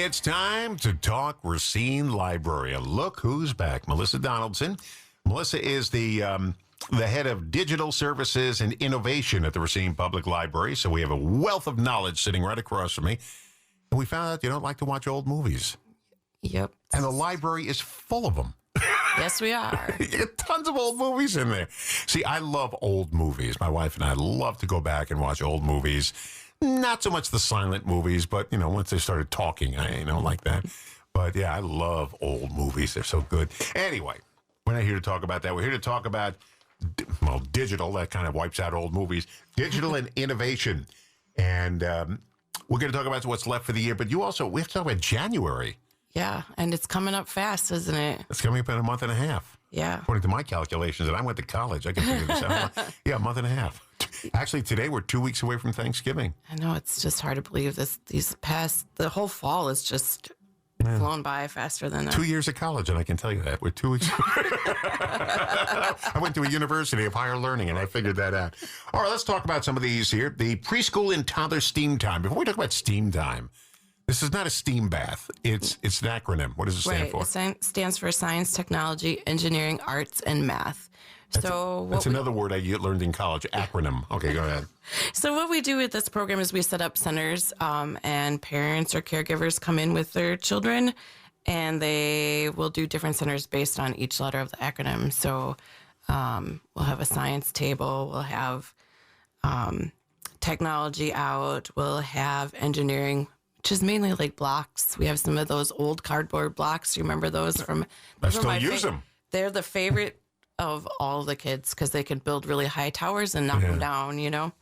It's time to talk Racine Library. And look who's back, Melissa Donaldson. Melissa is the head of digital services and innovation at the Racine Public Library. So we have a wealth of knowledge sitting right across from me. And we found out you don't like to watch old movies. Yep. And the library is full of them. Yes, we are. You get tons of old movies in there. See, I love old movies. My wife and I love to go back and watch old movies. Not so much the silent movies, but, you know, once they started talking, I don't like that. But, yeah, I love old movies. They're so good. Anyway, we're not here to talk about that. We're here to talk about, well, digital. That kind of wipes out old movies. Digital and innovation. And we're going to talk about what's left for the year. But we have to talk about January. Yeah, and it's coming up fast, isn't it? It's coming up in a month and a half. Yeah. According to my calculations, and I went to college. I can figure this out. Yeah, a month and a half. Actually, today we're 2 weeks away from Thanksgiving. I know, it's just hard to believe the whole fall is just flown by faster than that. 2 years of college, and I can tell you that. We're 2 weeks. I went to a university of higher learning, and I figured that out. All right, let's talk about some of these here. The preschool and toddler STEAM time. Before we talk about STEAM time, this is not a steam bath. It's an acronym. What does it stand for? It stands for Science, Technology, Engineering, Arts, and Math. That's another word I learned in college, acronym. Okay, go ahead. So what we do with this program is we set up centers, and parents or caregivers come in with their children, and they will do different centers based on each letter of the acronym. So we'll have a science table, we'll have technology out, we'll have engineering, which is mainly like blocks. We have some of those old cardboard blocks. You remember those from? I still use them. They're the favorite of all the kids because they can build really high towers and knock them down, you know.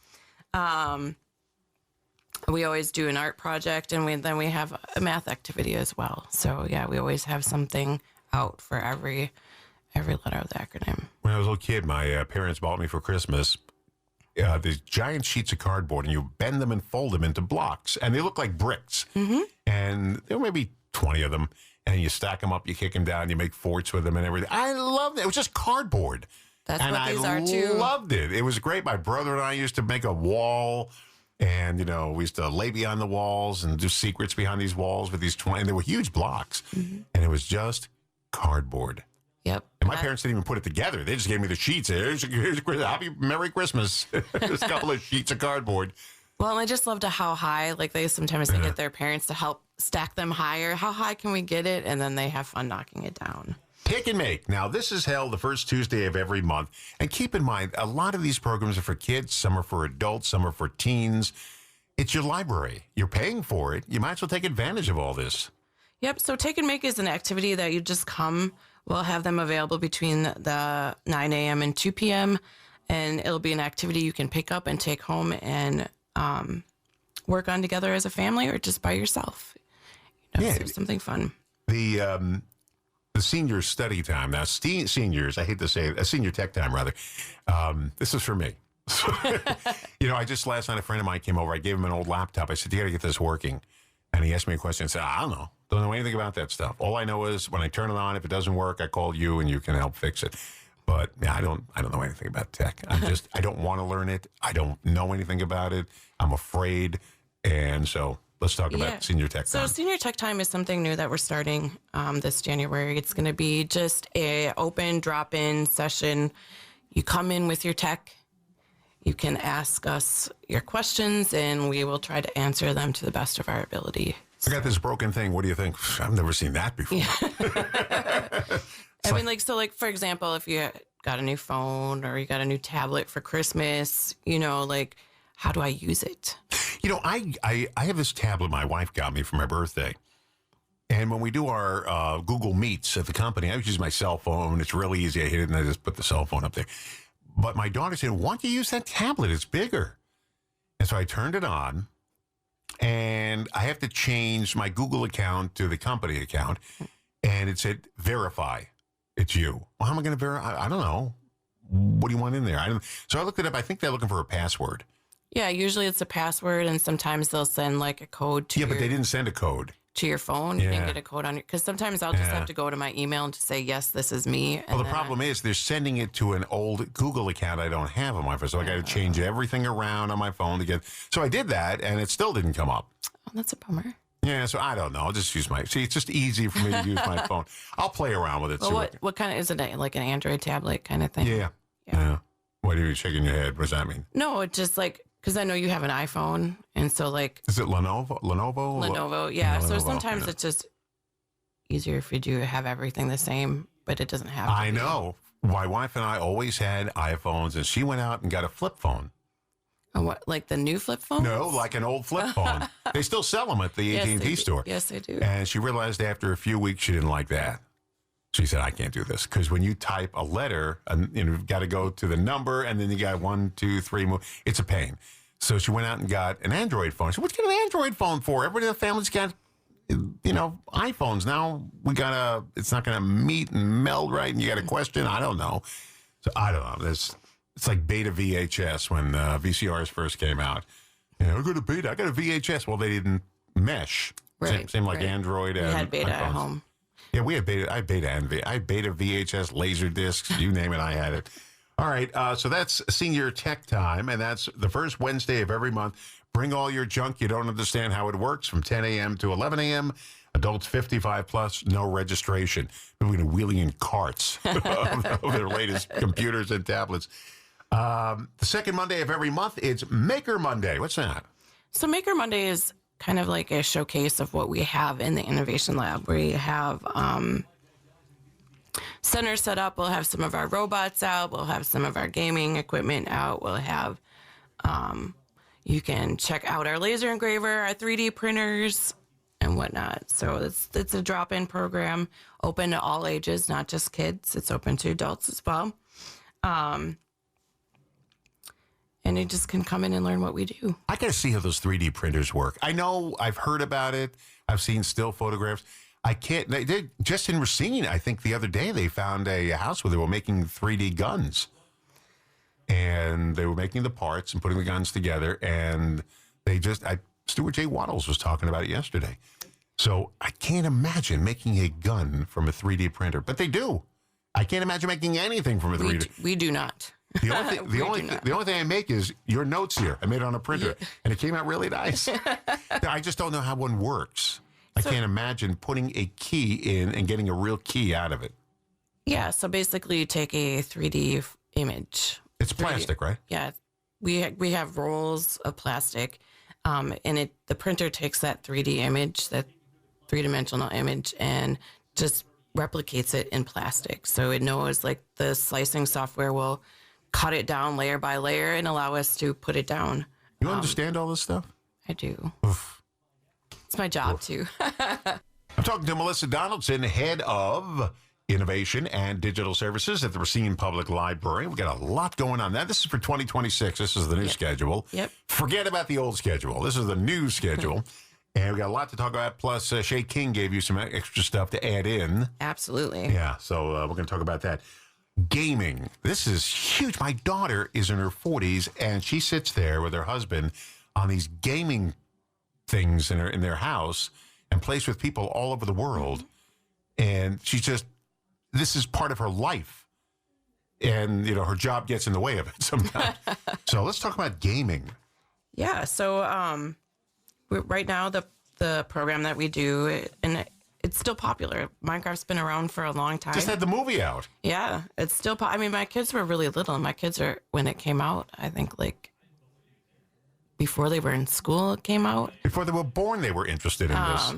We always do an art project, and then we have a math activity as well. So, yeah, we always have something out for every letter of the acronym. When I was a little kid, my parents bought me for Christmas these giant sheets of cardboard, and you bend them and fold them into blocks, and they look like bricks. Mm-hmm. And there were maybe 20 of them, and you stack them up, you kick them down, you make forts with them and everything. I loved it. It was just cardboard. That's what these are, too. And I loved it. It was great. My brother and I used to make a wall, and, you know, we used to lay behind the walls and do secrets behind these walls with these 20, and they were huge blocks, and it was just cardboard. Yep. And my parents didn't even put it together. They just gave me the sheets. Here's happy Merry Christmas. Just a couple of sheets of cardboard. Well, and I just loved how high, like they get their parents to help stack them higher. How high can we get it? And then they have fun knocking it down. Pick and Make. Now, this is held the first Tuesday of every month. And keep in mind, a lot of these programs are for kids. Some are for adults. Some are for teens. It's your library. You're paying for it. You might as well take advantage of all this. Yep. So Take and Make is an activity that you just come. We'll have them available between the 9 a.m. and 2 p.m. And it'll be an activity you can pick up and take home and work on together as a family or just by yourself. You know, so something fun. The senior study time. Now, seniors, I hate to say it, senior tech time, rather. This is for me. You know, last night a friend of mine came over. I gave him an old laptop. I said, you got to get this working. And he asked me a question. I said, I don't know. Don't know anything about that stuff. All I know is when I turn it on, if it doesn't work, I call you and you can help fix it. But yeah, I don't know anything about tech. I don't want to learn it. I don't know anything about it. I'm afraid. And so let's talk about Senior Tech Time. So Senior Tech Time is something new that we're starting this January. It's going to be just a open drop-in session. You come in with your tech. You can ask us your questions, and we will try to answer them to the best of our ability. I got this broken thing. What do you think? I've never seen that before. Yeah. For example, if you got a new phone or you got a new tablet for Christmas, you know, like, how do I use it? You know, I have this tablet my wife got me for my birthday. And when we do our Google Meets at the company, I use my cell phone. It's really easy. I hit it and I just put the cell phone up there. But my daughter said, why don't you use that tablet? It's bigger. And so I turned it on. And I have to change my Google account to the company account. And it said, verify. It's you. Well, how am I going to verify? I don't know. What do you want in there? So I looked it up. I think they're looking for a password. Yeah, usually it's a password, and sometimes they'll send like a code to but they didn't send a code. To your phone. You didn't get a code on your, because sometimes I'll just have to go to my email and just say, yes, this is me. And well, the problem is they're sending it to an old Google account I don't have on my phone. So I got to change everything around on my phone to get. So I did that, and it still didn't come up. Oh, that's a bummer. Yeah, so I don't know. I'll just use my. See, it's just easy for me to use my phone. I'll play around with it. Well, see what kind of is it? Like an Android tablet kind of thing? Yeah. Yeah. What are you shaking your head? What does that mean? No, it's just like because I know you have an iPhone, and so like Is it Lenovo? Lenovo, yeah. So Lenovo, sometimes yeah. it's just easier if you do have everything the same, but it doesn't have. To I be. know. My wife and I always had iPhones, and she went out and got a flip phone. Oh, what, like the new flip phone? No, like an old flip phone. They still sell them at the Yes, they AT&T do. store. Yes, they do. And she realized after a few weeks she didn't like that. She said, I can't do this. Because when you type a letter, and you've got to go to the number, and then you got 1, 2, 3 more. It's a pain. So she went out and got an Android phone. She said, what's get an Android phone for? Everybody in the family's got, iPhones. Now it's not going to meet and meld right, and you got a question. I don't know. So I don't know. It's like beta VHS when VCRs first came out. I got a beta. I got a VHS. Well, they didn't mesh. Right, Same like right. Android. We and had beta at iPhones. home. Yeah, we had beta. I had beta and I had beta VHS, laser discs, you name it, I had it. All right, so that's Senior Tech Time, and that's the first Wednesday of every month. Bring all your junk you don't understand how it works from 10 a.m. to 11 a.m. Adults 55 plus, no registration. We're going to wheeling in carts of their latest computers and tablets. The second Monday of every month, it's Maker Monday. What's that? So Maker Monday is kind of like a showcase of what we have in the Innovation Lab. We have center set up. We'll have some of our robots out. We'll have some of our gaming equipment out. We'll have, you can check out our laser engraver, our 3D printers, and whatnot. So it's a drop-in program, open to all ages, not just kids. It's open to adults as well. And you just can come in and learn what we do. I got to see how those 3D printers work. I know I've heard about it. I've seen still photographs. I can't. They did just in Racine. I think the other day they found a house where they were making 3D guns, and they were making the parts and putting the guns together. And Stuart J. Waddles was talking about it yesterday. So I can't imagine making a gun from a 3D printer, but they do. I can't imagine making anything from a 3D. We do not. The only thing I make is your notes here. I made it on a printer, and it came out really nice. I just don't know how one works. I can't imagine putting a key in and getting a real key out of it. Yeah, so basically you take a 3D image. It's plastic, right? Yeah, we have rolls of plastic, and the printer takes that 3D image, that three-dimensional image, and just replicates it in plastic. So it knows, like, the slicing software will cut it down layer by layer and allow us to put it down. You understand all this stuff? I do. Oof. It's my job too. I'm talking to Melissa Donaldson, head of innovation and digital services at the Racine Public Library. We got a lot going on. Now, this is for 2026. This is the new schedule. Yep. Forget about the old schedule. This is the new schedule. And we got a lot to talk about. Plus, Shay King gave you some extra stuff to add in. Absolutely. Yeah, so we're going to talk about that. Gaming. This is huge. My daughter is in her 40s, and she sits there with her husband on these gaming things in their house and plays with people all over the world. And this is part of her life. And, her job gets in the way of it sometimes. So let's talk about gaming. Yeah. So right now, the program that we do, and it's still popular. Minecraft's been around for a long time. Just had the movie out. Yeah, it's still. I mean, my kids were really little. My kids are when it came out. I think like before they were in school, it came out. Before they were born, they were interested in this.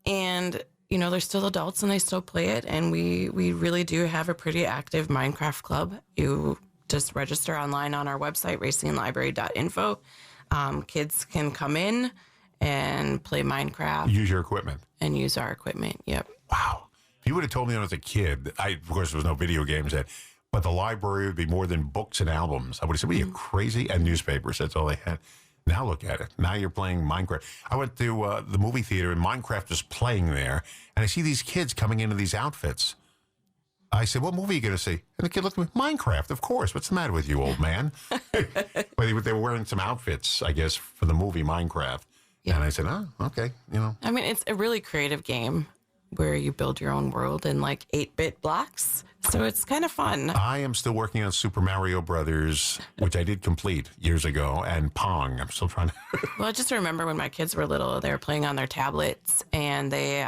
And they're still adults and they still play it. And we really do have a pretty active Minecraft club. You just register online on our website, racinelibrary.info. Kids can come in and play Minecraft. Use your equipment. And use our equipment. Yep. Wow. If you would have told me when I was a kid, of course, there was no video games then, but the library would be more than books and albums. I would have said, "What are you crazy?" And newspapers. That's all they had. Now look at it. Now you're playing Minecraft. I went to the movie theater and Minecraft was playing there. And I see these kids coming into these outfits. I said, "What movie are you going to see?" And the kid looked at me, "Minecraft, of course. What's the matter with you, old man?" But they were wearing some outfits, I guess, for the movie Minecraft. Yeah. And I said, "Oh, okay." I mean, it's a really creative game. where you build your own world in like 8-bit blocks. So it's kind of fun. I am still working on Super Mario Brothers, which I did complete years ago, and Pong. I'm still trying to. Well, I just remember when my kids were little, they were playing on their tablets and they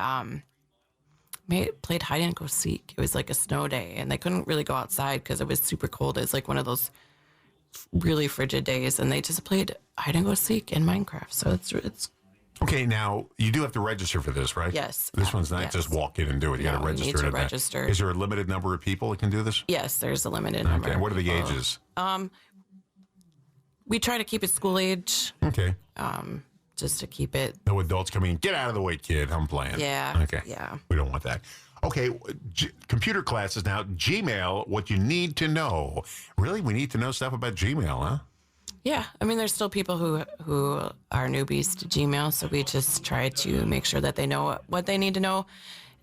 played hide and go seek. It was like a snow day and they couldn't really go outside because it was super cold. It's like one of those really frigid days, and they just played hide and go seek in Minecraft. So it's Okay, now you do have to register for this, right? Yes. This one's not Yes. just walk in and do it. You got No, to you register. need to in advance. register. Is there a limited number of people that can do this? yes, there's a limited number. Okay. What are the of people. ages? We try to keep it school age, Okay. just to keep it. No adults coming in. Get out of the way, kid. I'm playing. Yeah. Okay. Yeah. We don't want that. Okay. Computer classes now. Gmail, what you need to know. Really? We need to know stuff about Gmail, huh? Yeah, I mean, there's still people who are newbies to Gmail, so we just try to make sure that they know what they need to know,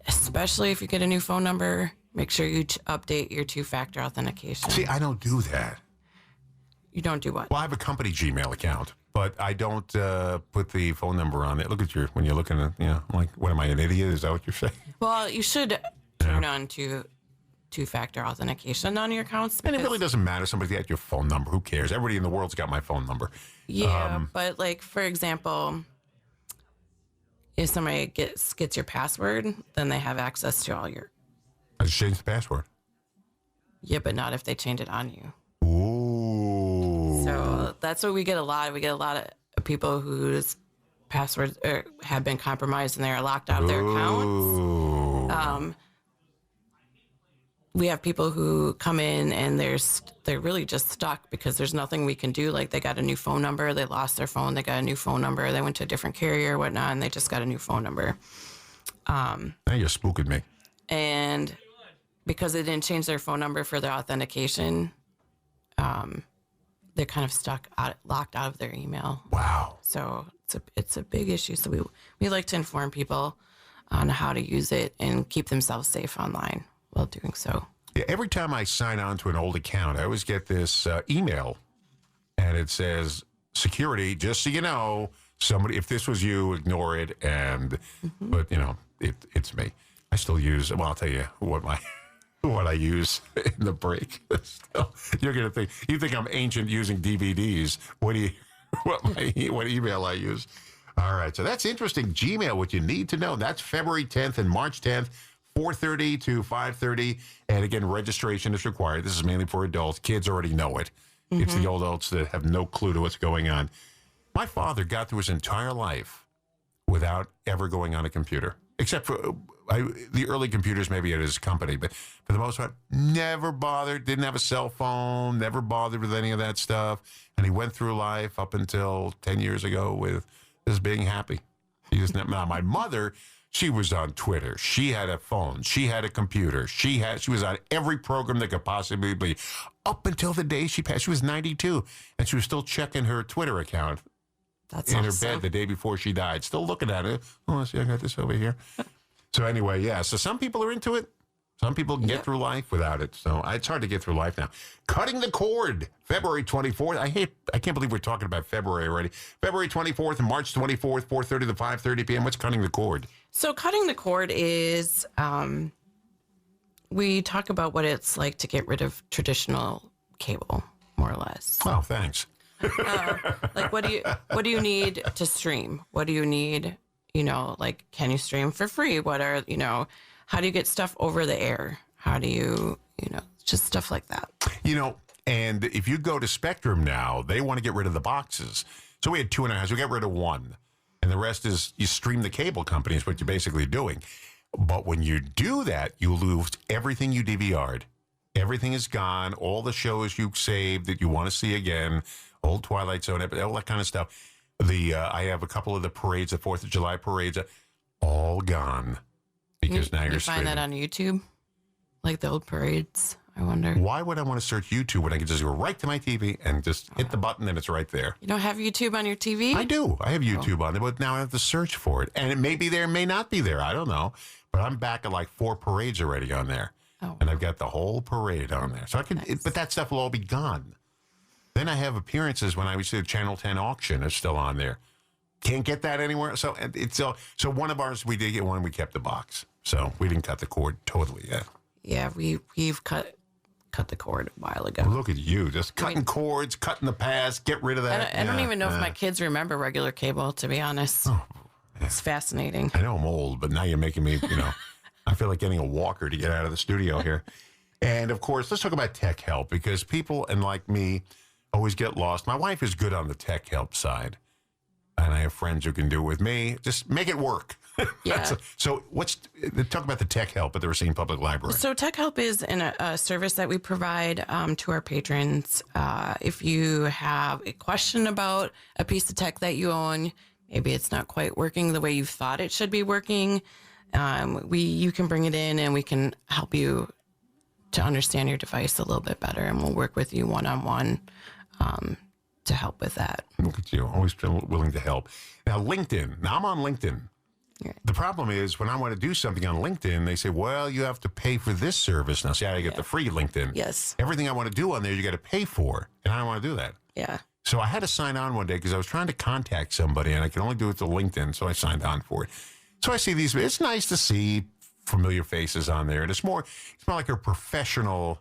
especially if you get a new phone number. Make sure you update your two-factor authentication. See, I don't do that. You don't do what? Well, I have a company Gmail account, but I don't put the phone number on it. Look at when you're looking at, I'm like, what am I, an idiot? Is that what you're saying? Well, you should turn on two-factor authentication on your accounts. And it because- really doesn't matter. Somebody got your phone number. Who cares? Everybody in the world's got my phone number. Yeah, but like, for example, if somebody gets your password, then they have access to all your. I just changed the password. Yeah, but not if they change it on you. Ooh. So that's what we get a lot. We get a lot of people whose passwords have been compromised and they're locked out of their accounts. Ooh. We have people who come in and they're really just stuck because there's nothing we can do. Like they got a new phone number, they lost their phone, they got a new phone number, they went to a different carrier or whatnot, and they just got a new phone number. Now you're spooking me. And because they didn't change their phone number for their authentication, they're kind of locked out of their email. Wow. So it's a big issue. So we like to inform people on how to use it and keep themselves safe online while doing so. Yeah, every time I sign on to an old account, I always get this email, and it says, security, just so you know, somebody, if this was you, ignore it. And, but, it's me. I still use, well, I'll tell you what I use in the break. Still, you're going to you think I'm ancient using DVDs. What email I use. All right, so that's interesting. Gmail, what you need to know. That's February 10th and March 10th. 4:30 to 5:30, and again, registration is required. This is mainly for adults. Kids already know it. It's the old adults that have no clue to what's going on. My father got through his entire life without ever going on a computer, except for the early computers maybe at his company, but for the most part, never bothered, didn't have a cell phone, never bothered with any of that stuff, and he went through life up until 10 years ago with just being happy. Now, my mother... She was on Twitter. She had a phone. She had a computer. She was on every program that could possibly be. Up until the day she passed, she was 92, and she was still checking her Twitter account That's in awesome. her bed the day before she died. Still looking at it. Oh, let's see, I got this over here. So anyway, yeah. So some people are into it. Some people can get through life without it. So it's hard to get through life now. Cutting the Cord, February 24th. I can't believe we're talking about February already. February 24th and March 24th, 4:30 to 5:30 p.m. What's Cutting the Cord? So cutting the cord is, we talk about what it's like to get rid of traditional cable, more or less. Oh, thanks. Like, what do you need to stream? What do you need? Like, can you stream for free? How do you get stuff over the air? How do you, just stuff like that. And if you go to Spectrum now, they want to get rid of the boxes. So we had 2.5. We got rid of one. And the rest is you stream the cable company is what you're basically doing. But when you do that, you lose everything you DVR'd. Everything is gone. All the shows you saved that you want to see again, old Twilight Zone, all that kind of stuff. I have a couple of the parades, the 4th of July parades, all gone. Because now you're you find that on YouTube? Like the old parades, I wonder. Why would I want to search YouTube when I can just go right to my TV and just hit the button and it's right there? You don't have YouTube on your TV? I do. I have YouTube on there, but now I have to search for it. And it may be there, may not be there. I don't know. But I'm back at like 4 parades already on there. Oh. And I've got the whole parade on there. So I can, but that stuff will all be gone. Then I have appearances when I was at Channel 10 auction is still on there. Can't get that anywhere. So it's so one of ours, we did get one, we kept the box. So we didn't cut the cord totally yet. Yeah, we've cut the cord a while ago. Look at you, just cutting cords, cutting the past, get rid of that. I don't even know if my kids remember regular cable, to be honest. It's fascinating. I know I'm old, but now you're making me, I feel like getting a walker to get out of the studio here. And of course, let's talk about tech help, because people, and like me, always get lost. My wife is good on the tech help side, and I have friends who can do it with me. Just make it work. Yeah. So talk about the tech help at the Racine Public Library. So Tech Help is a service that we provide to our patrons. If you have a question about a piece of tech that you own, maybe it's not quite working the way you thought it should be working, you can bring it in and we can help you to understand your device a little bit better, and we'll work with you one-on-one to help with that. Look at you, always willing to help. Now, LinkedIn. Now, I'm on LinkedIn. Yeah. The problem is when I want to do something on LinkedIn, they say, well, you have to pay for this service. Now, see, I get the free LinkedIn. Yes. Everything I want to do on there, you got to pay for, and I don't want to do that. Yeah. So I had to sign on one day because I was trying to contact somebody, and I could only do it through LinkedIn, so I signed on for it. So I see these. It's nice to see familiar faces on there, and it's more like a professional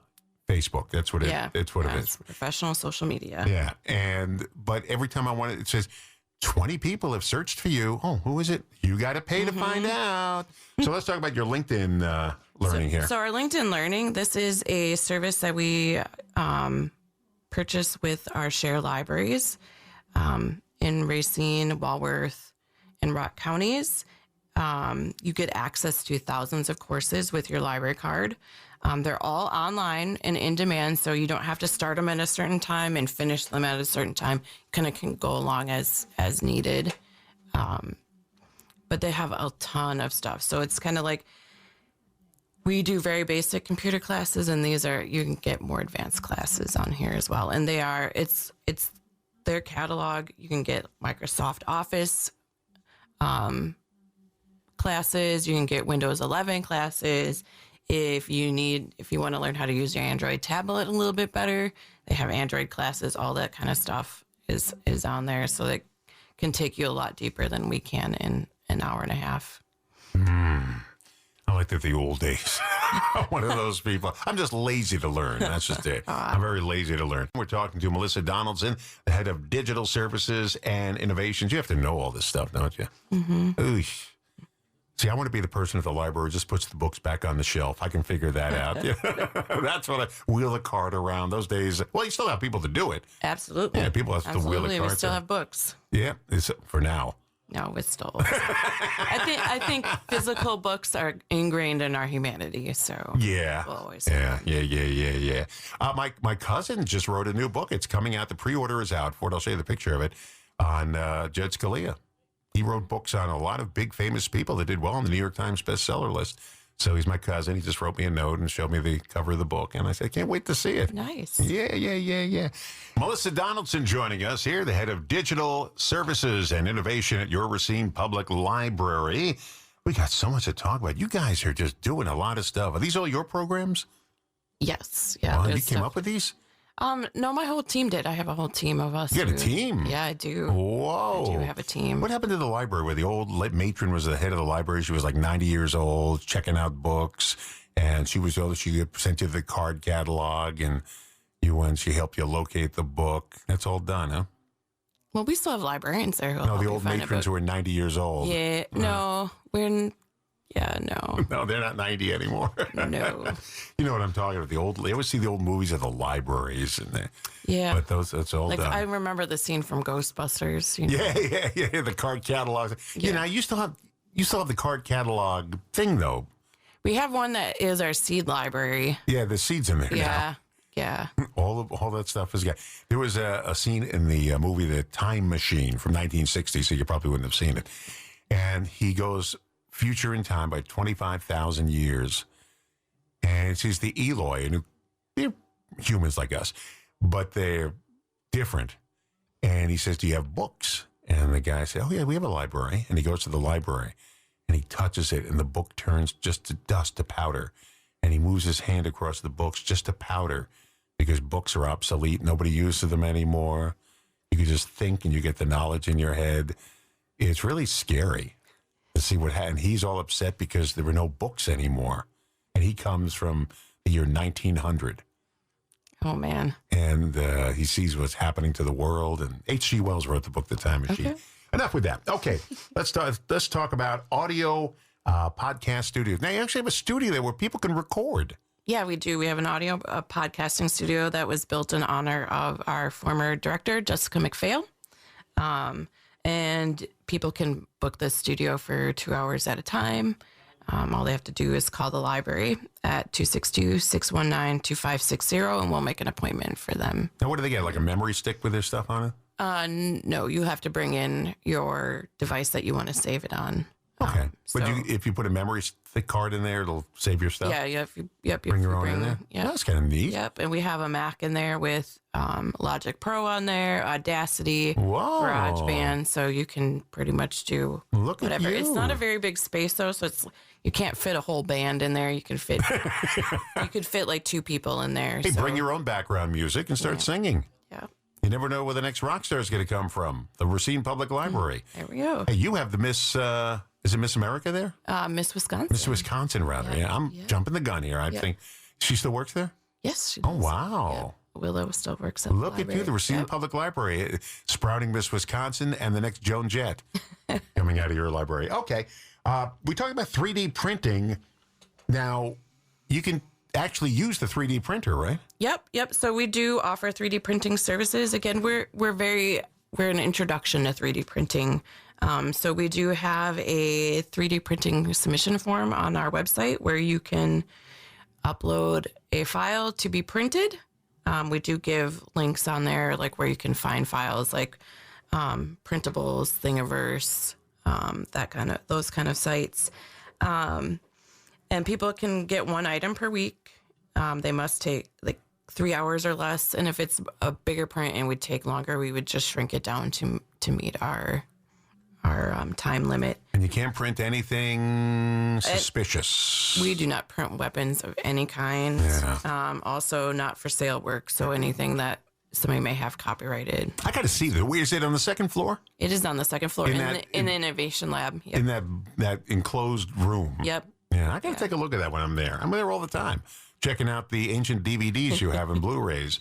Facebook. That's what it. It's what it is. Professional social media. Yeah, but every time I want it says 20 people have searched for you. Oh, who is it? You got to pay to find out. So let's talk about your LinkedIn learning here. So our LinkedIn Learning, this is a service that we purchase with our share libraries in Racine, Walworth, and Rock counties. You get access to thousands of courses with your library card. They're all online and in demand, so you don't have to start them at a certain time and finish them at a certain time. Kind of can go along as needed. But they have a ton of stuff. So it's kind of like we do very basic computer classes, and you can get more advanced classes on here as well. And it's their catalog. You can get Microsoft Office classes. You can get Windows 11 classes. If you want to learn how to use your Android tablet a little bit better, they have Android classes. All that kind of stuff is on there, so that can take you a lot deeper than we can in an hour and a half. I like the old days. I'm one of those people. I'm just lazy to learn. That's just it. I'm very lazy to learn. We're talking to Melissa Donaldson, the head of digital services and innovations. You have to know all this stuff, don't you? Mm-hmm. See, I want to be the person at the library who just puts the books back on the shelf. I can figure that out. That's what I wheel the cart around. Those days, well, you still have people to do it. Absolutely. Yeah, people have to wheel the cart. We still have books. Yeah, for now. No, it's still. I think physical books are ingrained in our humanity. So yeah, we'll always yeah. My cousin just wrote a new book. It's coming out. The pre-order is out for it. I'll show you the picture of it on Judge Scalia. He wrote books on a lot of big famous people that did well on the New York Times bestseller list. So he's my cousin. He just wrote me a note and showed me the cover of the book. And I said, I can't wait to see it. Nice. Yeah. Melissa Donaldson joining us here, the head of digital services and innovation at your Racine Public Library. We got so much to talk about. You guys are just doing a lot of stuff. Are these all your programs? Yes. Yeah. You came up with these? No, my whole team did. I have a whole team of us. You got a team? Yeah, I do. Whoa. I do have a team. What happened to the library where the old matron was the head of the library? She was like 90 years old, checking out books, and she sent you the card catalog, and she helped you locate the book. That's all done, huh? Well, we still have librarians there. No, the old matrons who were 90 years old. Yeah, no, no. No, they're not 90 anymore. No. You know what I'm talking about? They always see the old movies of the libraries. Yeah. But that's all done. I remember the scene from Ghostbusters. Yeah. The card catalog. Yeah. You still have the card catalog thing, though. We have one that is our seed library. Yeah, the seeds in there now. Yeah. All that stuff is got. There was a scene in the movie The Time Machine from 1960, so you probably wouldn't have seen it. And he goes future in time by 25,000 years. And it says the Eloi, and they're humans like us, but they're different. And he says, do you have books? And the guy said, oh, yeah, we have a library. And he goes to the library, and he touches it, and the book turns just to dust, to powder. And he moves his hand across the books just to powder, because books are obsolete. Nobody uses them anymore. You can just think, and you get the knowledge in your head. It's really scary. to see what happened. He's all upset because there were no books anymore. And he comes from the year 1900. Oh, man. And he sees what's happening to the world. And H.G. Wells wrote the book, The Time Machine. Okay. Enough with that. Okay, let's talk about audio podcast studios. Now, you actually have a studio there where people can record. Yeah, we do. We have an audio podcasting studio that was built in honor of our former director, Jessica McPhail. And people can book the studio for 2 hours at a time. All they have to do is call the library at 262-619-2560, and we'll make an appointment for them. Now, what do they get? Like a memory stick with their stuff on it? No, you have to bring in your device that you want to save it on. Okay. But so- if you put a memory stick card in there, it'll save your stuff? Yeah, yep. Bring your own in there? Yep. That's kind of neat. Yep, and we have a Mac in there with Logic Pro on there, Audacity, Whoa. GarageBand, so you can pretty much do Look whatever. at you. It's not a very big space though, so you can't fit a whole band in there. You can fit you could fit like 2 people in there. Hey, so, bring your own background music and start singing. yeah. You never know where the next rock star is going to come from. The Racine Public Library. There we go. Hey, you have the Miss, is it Miss America there? Miss Wisconsin. Miss Wisconsin, rather. Yeah, I'm jumping the gun here. I think she still works there? Yes, she Oh, does. wow. Yeah. Willow still works at Look the at you, the library. Racine Yep. Public Library, sprouting Miss Wisconsin and the next Joan Jett coming out of your library. Okay. We talked about 3D printing. Now, you can actually use the 3D printer, right? Yep. So we do offer 3D printing services. Again, we're an introduction to 3D printing. So we do have a 3D printing submission form on our website where you can upload a file to be printed. We do give links on there, like where you can find files like Printables, Thingiverse, those kind of sites. And people can get 1 item per week. They must take like 3 hours or less. And if it's a bigger print and would take longer, we would just shrink it down to meet our time limit. And you can't print anything suspicious. We do not print weapons of any kind. Yeah. Also not for sale work. So anything that somebody may have copyrighted. I got to see that. Where is it, on the second floor? It is on the second floor in the innovation lab. Yep. In that enclosed room? Yep. Yeah, I got to take a look at that when I'm there. I'm there all the time, checking out the ancient DVDs you have in Blu-rays,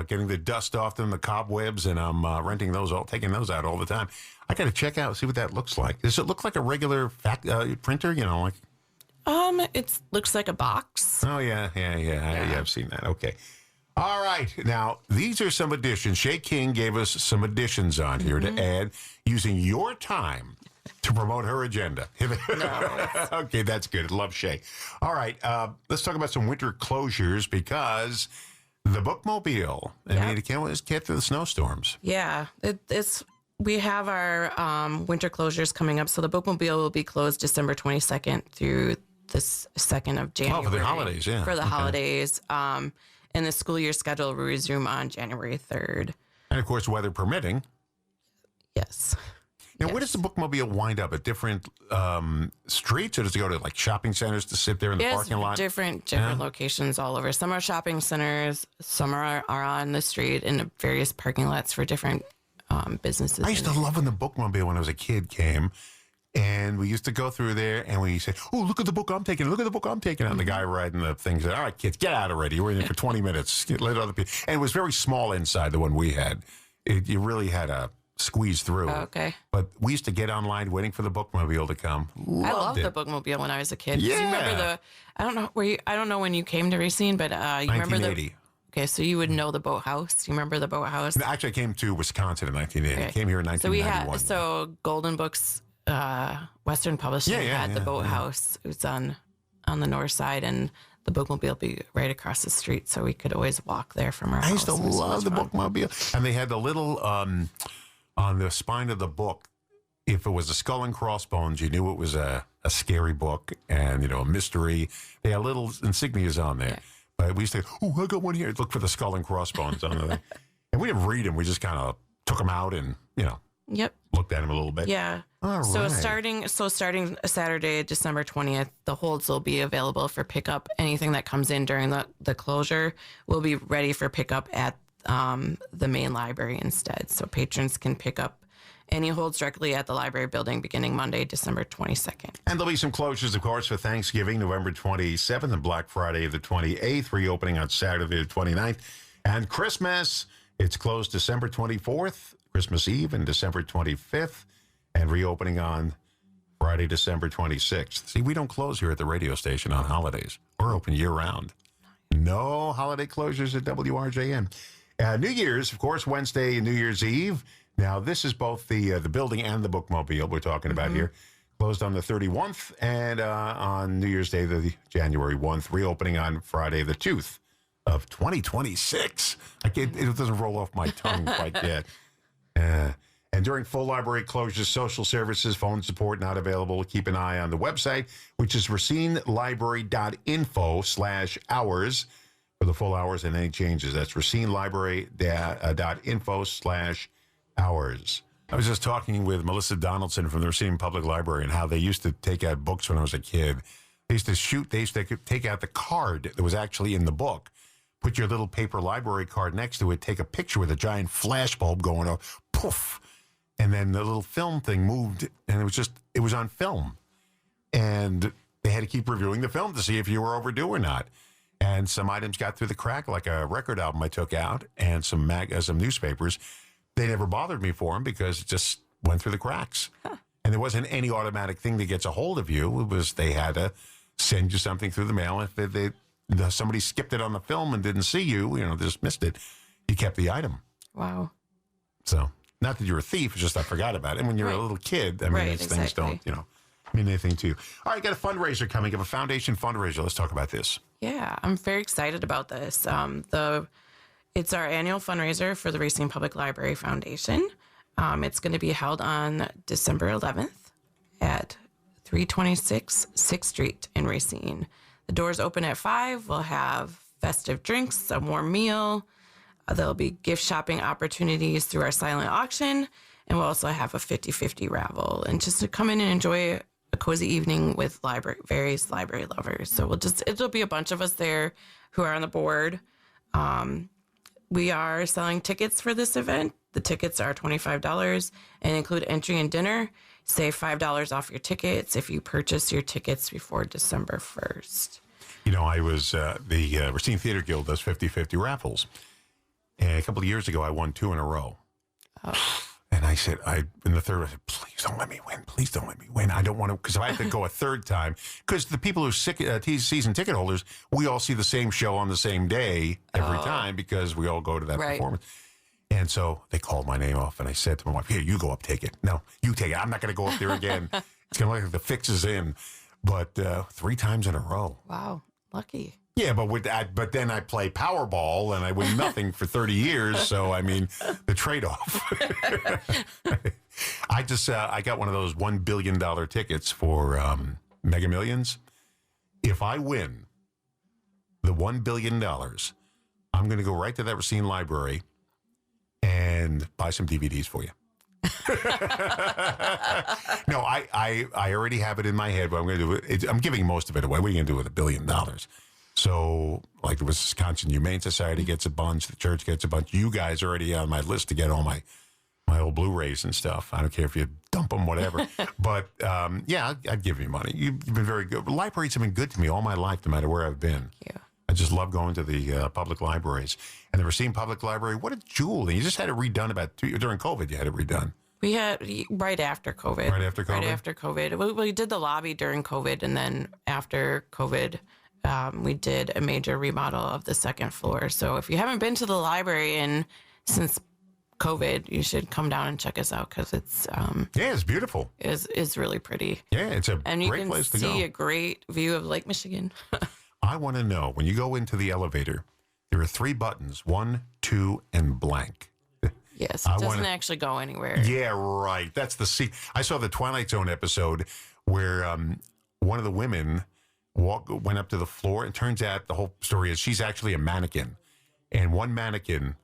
getting the dust off them, the cobwebs, and I'm renting those, taking those out all the time. I got to check out, see what that looks like. Does it look like a regular printer? You know, like. It looks like a box. Oh yeah, I've seen that. Okay. All right. Now, these are some additions. Shay King gave us some additions on here to add using your time to promote her agenda. Okay, that's good. Love Shay. All right. Let's talk about some winter closures because the Bookmobile, I mean, it can't get through the snowstorms. Yeah, we have our winter closures coming up. So the Bookmobile will be closed December 22nd through the 2nd of January. Oh, for the holidays, yeah. For the holidays. And the school year schedule will resume on January 3rd. And, of course, weather permitting. Yes. Now, where does the Bookmobile wind up? At different streets, or does it go to, like, shopping centers to sit there in the parking lot? Different locations all over. Some are shopping centers. Some are on the street in various parking lots for different businesses. I used to love when the Bookmobile, when I was a kid, came. And we used to go through there and we said, oh, look at the book I'm taking. Look at the book I'm taking. And the guy riding the thing said, all right, kids, get out already. You were in there for 20 minutes. Let other people. And it was very small inside, the one we had. You really had to squeeze through. Oh, okay. But we used to get online waiting for the Bookmobile to come. I loved it. the Bookmobile when I was a kid. 'Cause Yeah. You remember I don't know when you came to Racine, but you remember 1980. Okay, so you would know the boathouse. You remember the boathouse? Actually, I came to Wisconsin in 1980. Okay. Came here in So we 1991. had Golden Books, Western Publishing had the boathouse. It was on the north side, and the Bookmobile would be right across the street, so we could always walk there from our house. I used to It was so love much the fun. Bookmobile. And they had the little, on the spine of the book, if it was a skull and crossbones, you knew it was a scary book and, a mystery. They had little insignias on there. Yeah. But we used to, I got one here. Look for the skull and crossbones on the thing. And we didn't read them. We just kind of took them out and, Yep. looked at them a little bit. Yeah. All So right. starting Saturday, December 20th, the holds will be available for pickup. Anything that comes in during the closure will be ready for pickup at the main library instead. So patrons can pick up and he holds directly at the library building beginning Monday, December 22nd. And there'll be some closures, of course, for Thanksgiving, November 27th, and Black Friday, the 28th, reopening on Saturday, the 29th. And Christmas, it's closed December 24th, Christmas Eve, and December 25th, and reopening on Friday, December 26th. See, we don't close here at the radio station on holidays. We're open year-round. No holiday closures at WRJN. New Year's, of course, Wednesday and New Year's Eve. Now, this is both the building and the bookmobile we're talking about here. Closed on the 31st and on New Year's Day, the January 1st, reopening on Friday, the 2nd of 2026. It doesn't roll off my tongue quite yet. And during full library closures, social services, phone support not available. Keep an eye on the website, which is racinelibrary.info/hours for the full hours and any changes. That's racinelibrary.info/hours. I was just talking with Melissa Donaldson from the Racine Public Library and how they used to take out books when I was a kid. They used to take out the card that was actually in the book, put your little paper library card next to it, take a picture with a giant flash bulb going off, poof, and then the little film thing moved, and it was on film. And they had to keep reviewing the film to see if you were overdue or not. And some items got through the crack, like a record album I took out and some newspapers. They never bothered me for them because it just went through the cracks. Huh. And there wasn't any automatic thing that gets a hold of you. It was they had to send you something through the mail. If somebody skipped it on the film and didn't see you, just missed it, you kept the item. Wow. So, not that you're a thief, it's just I forgot about it. And when you're a little kid, these things don't, mean anything to you. All right, got a fundraiser coming up, a foundation fundraiser. Let's talk about this. Yeah, I'm very excited about this. It's our annual fundraiser for the Racine Public Library Foundation. It's going to be held on December 11th at 326 6th Street in Racine. The doors open at 5. We'll have festive drinks, a warm meal. There'll be gift shopping opportunities through our silent auction. And we'll also have a 50-50 raffle. And just to come in and enjoy a cozy evening with various library lovers. So it'll be a bunch of us there who are on the board. We are selling tickets for this event. The tickets are $25 and include entry and dinner. Save $5 off your tickets if you purchase your tickets before December 1st. I was, the Racine Theater Guild does 50-50 raffles. And a couple of years ago, I won 2 in a row. Oh. And I said, in the third, I said, please don't let me win. Please don't let me win. I don't want to, because if I have to go a third time, because the people who are season ticket holders, we all see the same show on the same day every time because we all go to that performance. And so they called my name off, and I said to my wife, here, you go up, take it. No, you take it. I'm not going to go up there again. It's going to look like the fix is in. But 3 times in a row. Wow, lucky. Yeah, but then I play Powerball and I win nothing for 30 years. So, the trade-off. I got one of those $1 billion tickets for Mega Millions. If I win the $1 billion, I'm going to go right to that Racine Library and buy some DVDs for you. No, I already have it in my head, but I'm going to do it. I'm giving most of it away. What are you going to do with $1 billion? So, like the Wisconsin Humane Society gets a bunch, the church gets a bunch. You guys are already on my list to get all my old Blu-rays and stuff. I don't care if you dump them, whatever. But, I'd give you money. You've been very good. Libraries have been good to me all my life, no matter where I've been. Yeah. I just love going to the public libraries. And the Racine Public Library, what a jewel. And you just had it redone during COVID, you had it redone. We had right after COVID. Right after COVID? Right after COVID. We did the lobby during COVID, and then after COVID, we did a major remodel of the second floor. So if you haven't been to the library since COVID, you should come down and check us out because it's it's beautiful. Is really pretty. Yeah, it's a great place to go. And you can see a great view of Lake Michigan. I want to know, when you go into the elevator, there are 3 buttons, 1, 2, and blank. Yes, it doesn't actually go anywhere. Yeah, right. That's the secret. I saw the Twilight Zone episode where one of the women went up to the floor. It turns out the whole story is she's actually a mannequin. And one mannequin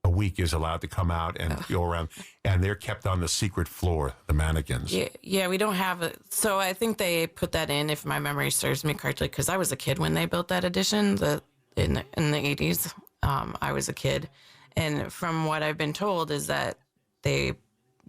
a week is allowed to come out and go around. And they're kept on the secret floor, the mannequins. Yeah, we don't have it. So I think they put that in, if my memory serves me correctly, because I was a kid when they built that addition in the 80s. I was a kid. And from what I've been told is that they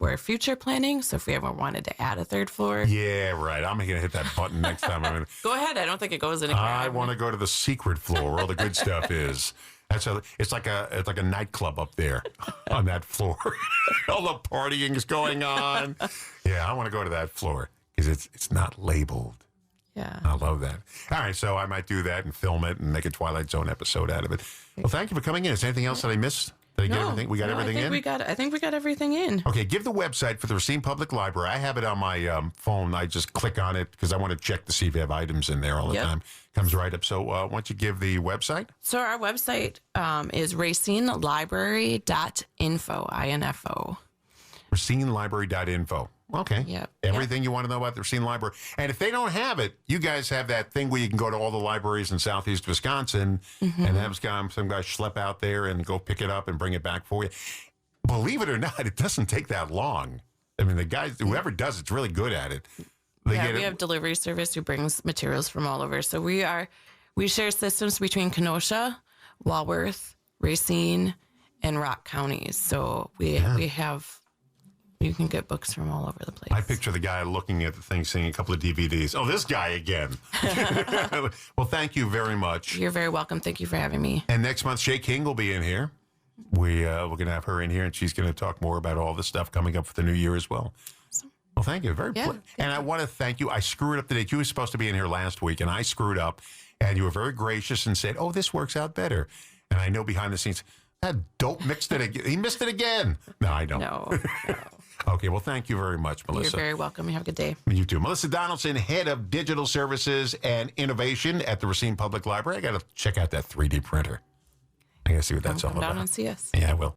we're future planning. So if we ever wanted to add a third floor, Yeah, right. I'm going to hit that button next time. go ahead. I don't think it goes anywhere. I want to go to the secret floor where all the good stuff is. It's like a nightclub up there on that floor. All the partying's going on. Yeah, I want to go to that floor because it's not labeled. Yeah. I love that. All right, so I might do that and film it and make a Twilight Zone episode out of it. Well, thank you for coming in. Is there anything else that I missed? Did I get everything? We got everything in? I think we got everything in. Okay, give the website for the Racine Public Library. I have it on my phone. I just click on it because I want to check to see if you have items in there all the time. Comes right up. So why don't you give the website? So our website is racinelibrary.info, I-N-F-O. RacineLibrary.info. Okay. Yep. Everything you want to know about the Racine Library. And if they don't have it, you guys have that thing where you can go to all the libraries in southeast Wisconsin and have some guy schlep out there and go pick it up and bring it back for you. Believe it or not, it doesn't take that long. I mean, the guys, whoever does it's really good at it. We have delivery service who brings materials from all over. So we share systems between Kenosha, Walworth, Racine, and Rock counties. So we have, you can get books from all over the place. I picture the guy looking at the thing, seeing a couple of DVDs. Oh, this guy again. Well, thank you very much. You're very welcome. Thank you for having me. And next month, Shay King will be in here. We're going to have her in here, and she's going to talk more about all the stuff coming up for the new year as well. Well, thank you. And I want to thank you. I screwed up the date. You were supposed to be in here last week, and I screwed up. And you were very gracious and said, "Oh, this works out better." And I know behind the scenes, that dope mixed it again. He missed it again. No, I don't. No. Okay, well, thank you very much, Melissa. You're very welcome. You have a good day. You too. Melissa Donaldson, Head of Digital Services and Innovation at the Racine Public Library. I got to check out that 3D printer. I got to see what that's all Come about. down and see us. Yeah, I will.